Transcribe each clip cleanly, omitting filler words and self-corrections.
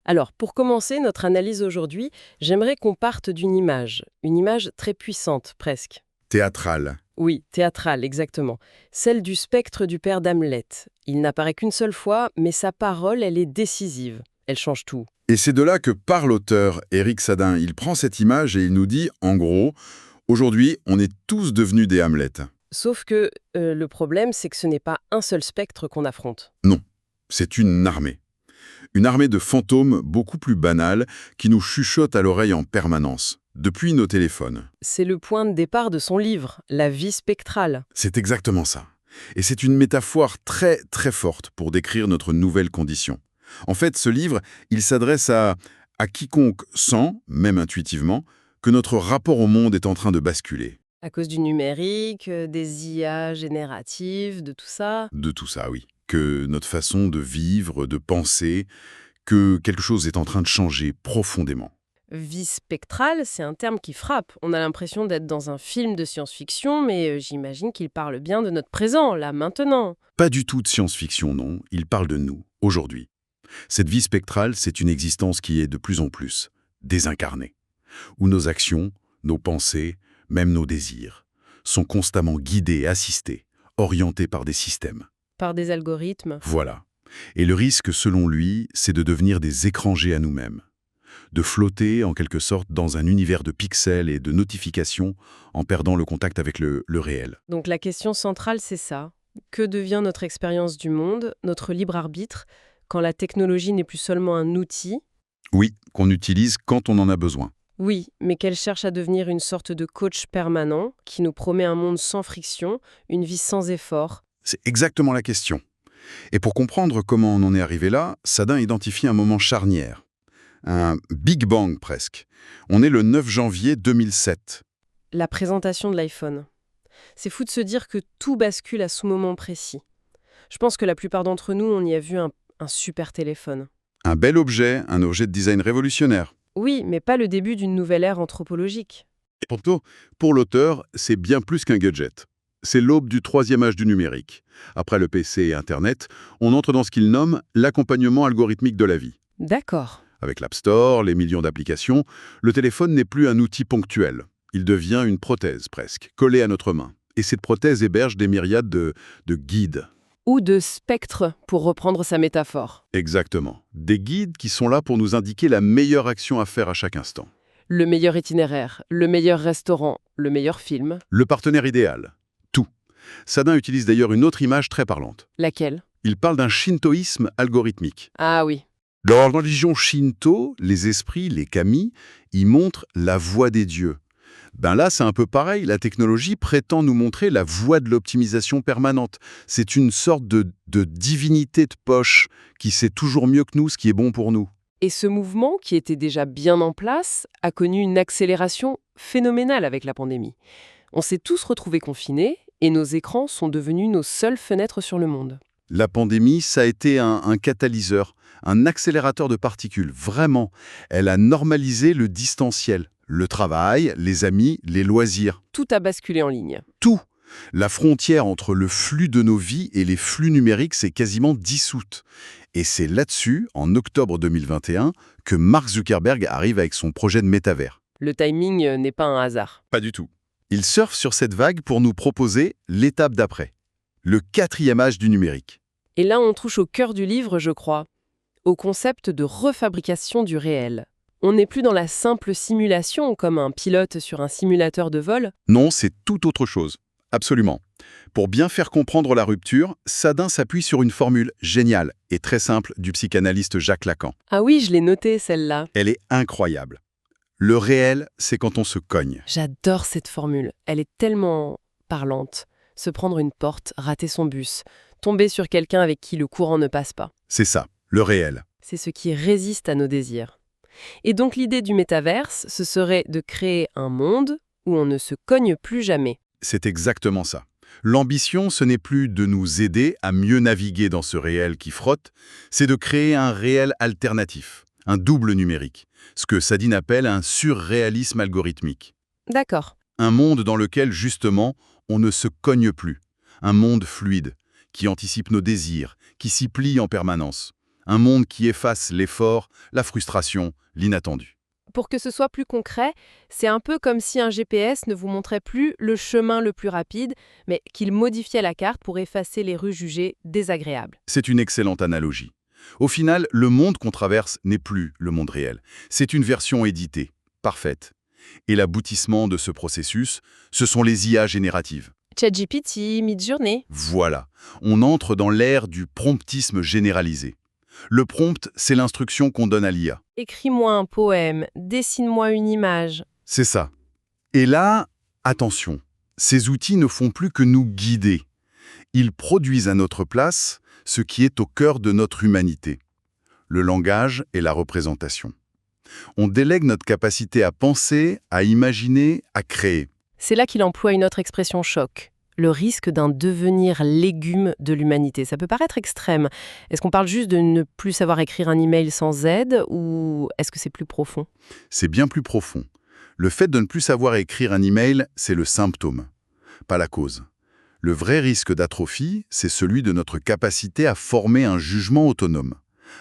Alors, pour commencer notre analyse aujourd'hui, j'aimerais qu'on parte d'une une image très puissante presque. Théâtral. Oui, théâtrale, exactement. Celle du spectre du père d'Hamlet. Il n'apparaît qu'une seule fois, mais sa parole, elle est décisive. Elle change tout. Et c'est de là que part l'auteur, Éric Sadin. Il prend cette image et il nous dit, en gros, aujourd'hui, on est tous devenus des Hamlet. Sauf que le problème, c'est que ce n'est pas un seul spectre qu'on affronte. Non, c'est une armée. Une armée de fantômes beaucoup plus banales qui nous chuchotent à l'oreille en permanence, depuis nos téléphones. C'est le point de départ de son livre, La vie spectrale. C'est exactement ça. Et c'est une métaphore très très forte pour décrire notre nouvelle condition. En fait, ce livre, il s'adresse à quiconque sent, même intuitivement, que notre rapport au monde est en train de basculer. À cause du numérique, des IA génératives, de tout ça. De tout ça, oui. Que notre façon de vivre, de penser, que quelque chose est en train de changer profondément. Vie spectrale, c'est un terme qui frappe. On a l'impression d'être dans un film de science-fiction, mais j'imagine qu'il parle bien de notre présent, là, maintenant. Pas du tout de science-fiction, non. Il parle de nous, aujourd'hui. Cette vie spectrale, c'est une existence qui est de plus en plus désincarnée, où nos actions, nos pensées, même nos désirs, sont constamment guidés, assistés, orientés par des systèmes. Par des algorithmes. Voilà. Et le risque, selon lui, c'est de devenir des étrangers à nous-mêmes, de flotter, en quelque sorte, dans un univers de pixels et de notifications en perdant le contact avec le réel. Donc la question centrale, c'est ça. Que devient notre expérience du monde, notre libre arbitre, quand la technologie n'est plus seulement un outil? Oui, qu'on utilise quand on en a besoin. Oui, mais qu'elle cherche à devenir une sorte de coach permanent qui nous promet un monde sans friction, une vie sans effort. C'est exactement la question. Et pour comprendre comment on en est arrivé là, Sadin identifie un moment charnière. Un Big Bang presque. On est le 9 janvier 2007. La présentation de l'iPhone. C'est fou de se dire que tout bascule à ce moment précis. Je pense que la plupart d'entre nous, on y a vu un super téléphone. Un bel objet, un objet de design révolutionnaire. Oui, mais pas le début d'une nouvelle ère anthropologique. Et pourtant, pour l'auteur, c'est bien plus qu'un gadget. C'est l'aube du troisième âge du numérique. Après le PC et Internet, on entre dans ce qu'il nomme l'accompagnement algorithmique de la vie. D'accord. Avec l'App Store, les millions d'applications, le téléphone n'est plus un outil ponctuel. Il devient une prothèse presque, collée à notre main. Et cette prothèse héberge des myriades de guides. Ou de spectre, pour reprendre sa métaphore. Exactement. Des guides qui sont là pour nous indiquer la meilleure action à faire à chaque instant. Le meilleur itinéraire, le meilleur restaurant, le meilleur film. Le partenaire idéal. Tout. Sadin utilise d'ailleurs une autre image très parlante. Laquelle? Il parle d'un shintoïsme algorithmique. Ah oui. Dans la religion shinto, les esprits, les kami, y montrent la voie des dieux. Ben là, c'est un peu pareil. La technologie prétend nous montrer la voie de l'optimisation permanente. C'est une sorte de divinité de poche qui sait toujours mieux que nous ce qui est bon pour nous. Et ce mouvement, qui était déjà bien en place, a connu une accélération phénoménale avec la pandémie. On s'est tous retrouvés confinés et nos écrans sont devenus nos seules fenêtres sur le monde. La pandémie, ça a été un catalyseur, un accélérateur de particules. Vraiment, elle a normalisé le distanciel. Le travail, les amis, les loisirs. Tout a basculé en ligne. Tout. La frontière entre le flux de nos vies et les flux numériques s'est quasiment dissoute. Et c'est là-dessus, en octobre 2021, que Mark Zuckerberg arrive avec son projet de métavers. Le timing n'est pas un hasard. Pas du tout. Il surfe sur cette vague pour nous proposer l'étape d'après. Le quatrième âge du numérique. Et là, on touche au cœur du livre, je crois, au concept de refabrication du réel. On n'est plus dans la simple simulation, comme un pilote sur un simulateur de vol. Non, c'est tout autre chose. Absolument. Pour bien faire comprendre la rupture, Sadin s'appuie sur une formule géniale et très simple du psychanalyste Jacques Lacan. Ah oui, je l'ai notée, celle-là. Elle est incroyable. Le réel, c'est quand on se cogne. J'adore cette formule. Elle est tellement parlante. Se prendre une porte, rater son bus, tomber sur quelqu'un avec qui le courant ne passe pas. C'est ça, le réel. C'est ce qui résiste à nos désirs. Et donc l'idée du métaverse, ce serait de créer un monde où on ne se cogne plus jamais. C'est exactement ça. L'ambition, ce n'est plus de nous aider à mieux naviguer dans ce réel qui frotte, c'est de créer un réel alternatif, un double numérique, ce que Sadin appelle un surréalisme algorithmique. D'accord. Un monde dans lequel, justement, on ne se cogne plus. Un monde fluide, qui anticipe nos désirs, qui s'y plie en permanence. Un monde qui efface l'effort, la frustration, l'inattendu. Pour que ce soit plus concret, c'est un peu comme si un GPS ne vous montrait plus le chemin le plus rapide, mais qu'il modifiait la carte pour effacer les rues jugées désagréables. C'est une excellente analogie. Au final, le monde qu'on traverse n'est plus le monde réel. C'est une version éditée, parfaite. Et l'aboutissement de ce processus, ce sont les IA génératives. ChatGPT, Midjourney. Voilà, on entre dans l'ère du promptisme généralisé. Le prompt, c'est l'instruction qu'on donne à l'IA. Écris-moi un poème, dessine-moi une image. C'est ça. Et là, attention, ces outils ne font plus que nous guider. Ils produisent à notre place ce qui est au cœur de notre humanité, le langage et la représentation. On délègue notre capacité à penser, à imaginer, à créer. C'est là qu'il emploie une autre expression choc. Le risque d'un devenir légume de l'humanité. Ça peut paraître extrême. Est-ce qu'on parle juste de ne plus savoir écrire un email sans aide ou est-ce que c'est plus profond? C'est bien plus profond. Le fait de ne plus savoir écrire un email, c'est le symptôme, pas la cause. Le vrai risque d'atrophie, c'est celui de notre capacité à former un jugement autonome,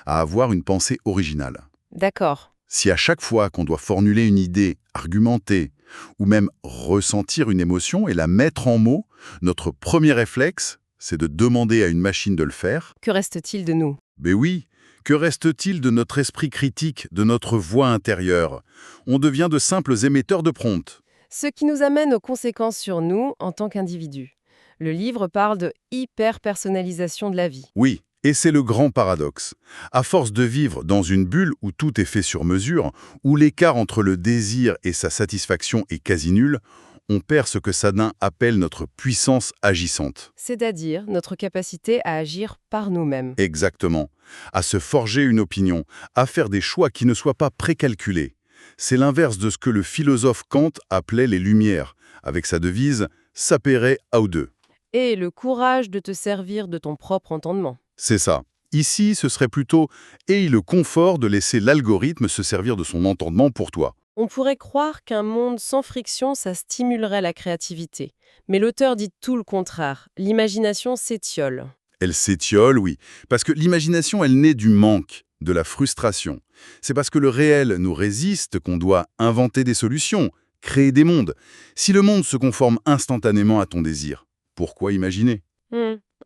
à avoir une pensée originale. D'accord. Si à chaque fois qu'on doit formuler une idée, argumenter, ou même ressentir une émotion et la mettre en mots, notre premier réflexe, c'est de demander à une machine de le faire. Que reste-t-il de nous? Mais oui, que reste-t-il de notre esprit critique, de notre voix intérieure? On devient de simples émetteurs de prompts. Ce qui nous amène aux conséquences sur nous en tant qu'individus. Le livre parle de hyper-personnalisation de la vie. Oui, et c'est le grand paradoxe. À force de vivre dans une bulle où tout est fait sur mesure, où l'écart entre le désir et sa satisfaction est quasi nul, on perd ce que Sadin appelle notre puissance agissante. C'est-à-dire notre capacité à agir par nous-mêmes. Exactement. À se forger une opinion, à faire des choix qui ne soient pas précalculés. C'est l'inverse de ce que le philosophe Kant appelait les Lumières, avec sa devise « sapere aude ». Et le courage de te servir de ton propre entendement. C'est ça. Ici, ce serait plutôt « aie le confort de laisser l'algorithme se servir de son entendement pour toi ». On pourrait croire qu'un monde sans friction, ça stimulerait la créativité. Mais l'auteur dit tout le contraire. L'imagination s'étiole. Elle s'étiole, oui, parce que l'imagination, elle naît du manque, de la frustration. C'est parce que le réel nous résiste qu'on doit inventer des solutions, créer des mondes. Si le monde se conforme instantanément à ton désir, pourquoi imaginer?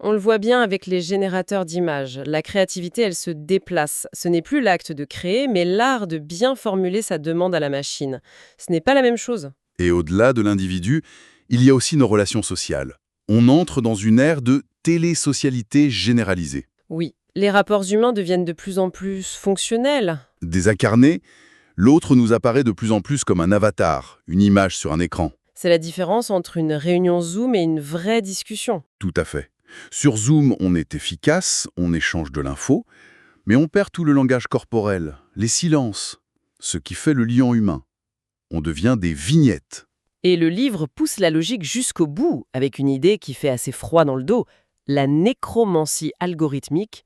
On le voit bien avec les générateurs d'images. La créativité, elle se déplace. Ce n'est plus l'acte de créer, mais l'art de bien formuler sa demande à la machine. Ce n'est pas la même chose. Et au-delà de l'individu, il y a aussi nos relations sociales. On entre dans une ère de télésocialité généralisée. Oui, les rapports humains deviennent de plus en plus fonctionnels. Désincarné, l'autre nous apparaît de plus en plus comme un avatar, une image sur un écran. C'est la différence entre une réunion Zoom et une vraie discussion. Tout à fait. Sur Zoom, on est efficace, on échange de l'info, mais on perd tout le langage corporel, les silences, ce qui fait le lien humain. On devient des vignettes. Et le livre pousse la logique jusqu'au bout, avec une idée qui fait assez froid dans le dos, la nécromancie algorithmique,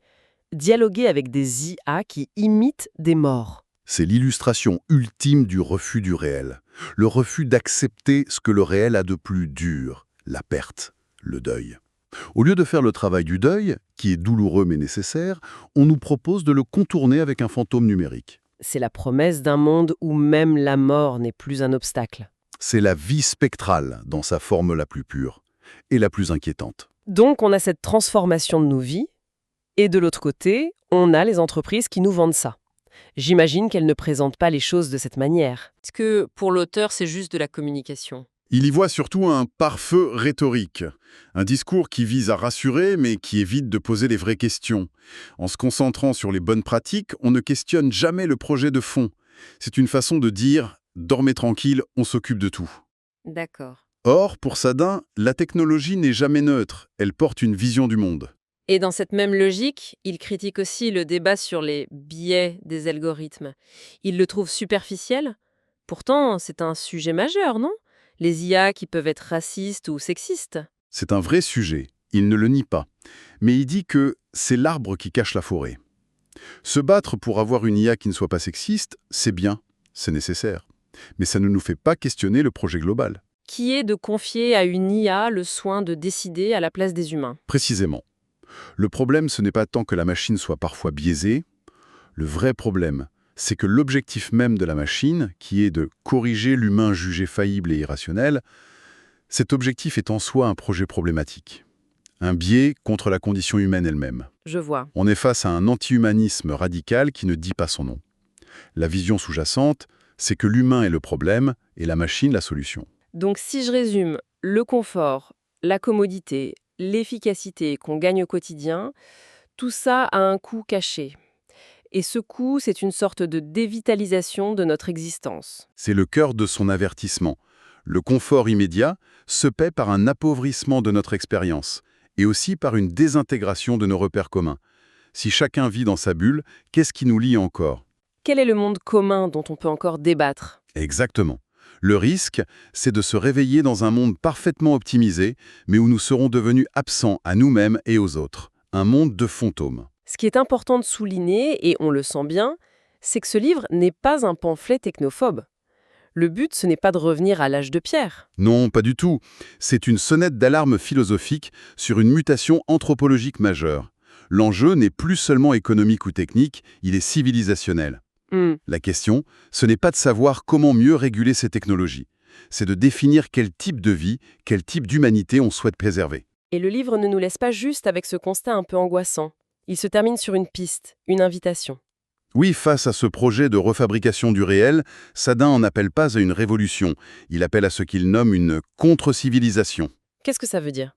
dialoguer avec des IA qui imitent des morts. C'est l'illustration ultime du refus du réel. Le refus d'accepter ce que le réel a de plus dur, la perte, le deuil. Au lieu de faire le travail du deuil, qui est douloureux mais nécessaire, on nous propose de le contourner avec un fantôme numérique. C'est la promesse d'un monde où même la mort n'est plus un obstacle. C'est la vie spectrale dans sa forme la plus pure et la plus inquiétante. Donc on a cette transformation de nos vies, et de l'autre côté, on a les entreprises qui nous vendent ça. J'imagine qu'elles ne présentent pas les choses de cette manière. Est-ce que pour l'auteur, c'est juste de la communication? Il y voit surtout un pare-feu rhétorique, un discours qui vise à rassurer mais qui évite de poser les vraies questions. En se concentrant sur les bonnes pratiques, on ne questionne jamais le projet de fond. C'est une façon de dire « dormez tranquille, on s'occupe de tout ». D'accord. Or, pour Sadin, la technologie n'est jamais neutre, elle porte une vision du monde. Et dans cette même logique, il critique aussi le débat sur les biais des algorithmes. Il le trouve superficiel. Pourtant, c'est un sujet majeur, non? Les IA qui peuvent être racistes ou sexistes. C'est un vrai sujet, il ne le nie pas. Mais il dit que c'est l'arbre qui cache la forêt. Se battre pour avoir une IA qui ne soit pas sexiste, c'est bien, c'est nécessaire. Mais ça ne nous fait pas questionner le projet global. Qui est de confier à une IA le soin de décider à la place des humains. Précisément. Le problème, ce n'est pas tant que la machine soit parfois biaisée. Le vrai problème, c'est que l'objectif même de la machine, qui est de corriger l'humain jugé faillible et irrationnel, cet objectif est en soi un projet problématique. Un biais contre la condition humaine elle-même. Je vois. On est face à un anti-humanisme radical qui ne dit pas son nom. La vision sous-jacente, c'est que l'humain est le problème et la machine la solution. Donc si je résume, le confort, la commodité, l'efficacité qu'on gagne au quotidien, tout ça a un coût caché. Et ce coût, c'est une sorte de dévitalisation de notre existence. C'est le cœur de son avertissement. Le confort immédiat se paie par un appauvrissement de notre expérience et aussi par une désintégration de nos repères communs. Si chacun vit dans sa bulle, qu'est-ce qui nous lie encore? Quel est le monde commun dont on peut encore débattre? Exactement. Le risque, c'est de se réveiller dans un monde parfaitement optimisé, mais où nous serons devenus absents à nous-mêmes et aux autres. Un monde de fantômes. Ce qui est important de souligner, et on le sent bien, c'est que ce livre n'est pas un pamphlet technophobe. Le but, ce n'est pas de revenir à l'âge de pierre. Non, pas du tout. C'est une sonnette d'alarme philosophique sur une mutation anthropologique majeure. L'enjeu n'est plus seulement économique ou technique, il est civilisationnel. La question, ce n'est pas de savoir comment mieux réguler ces technologies. C'est de définir quel type de vie, quel type d'humanité on souhaite préserver. Et le livre ne nous laisse pas juste avec ce constat un peu angoissant. Il se termine sur une piste, une invitation. Oui, face à ce projet de refabrication du réel, Sadin n'en appelle pas à une révolution. Il appelle à ce qu'il nomme une contre-civilisation. Qu'est-ce que ça veut dire?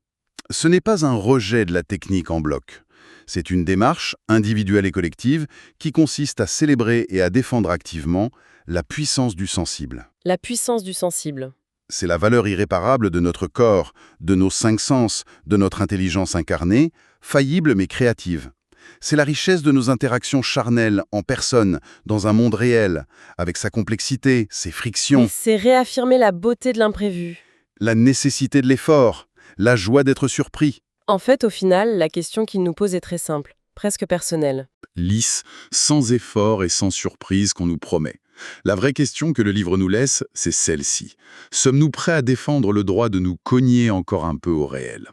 Ce n'est pas un rejet de la technique en bloc. C'est une démarche, individuelle et collective, qui consiste à célébrer et à défendre activement la puissance du sensible. La puissance du sensible. C'est la valeur irréparable de notre corps, de nos 5 sens, de notre intelligence incarnée, faillible mais créative. C'est la richesse de nos interactions charnelles, en personne, dans un monde réel, avec sa complexité, ses frictions. Et c'est réaffirmer la beauté de l'imprévu. La nécessité de l'effort, la joie d'être surpris. En fait, au final, la question qu'il nous pose est très simple, presque personnelle. Lisse, sans effort et sans surprise qu'on nous promet. La vraie question que le livre nous laisse, c'est celle-ci. Sommes-nous prêts à défendre le droit de nous cogner encore un peu au réel ?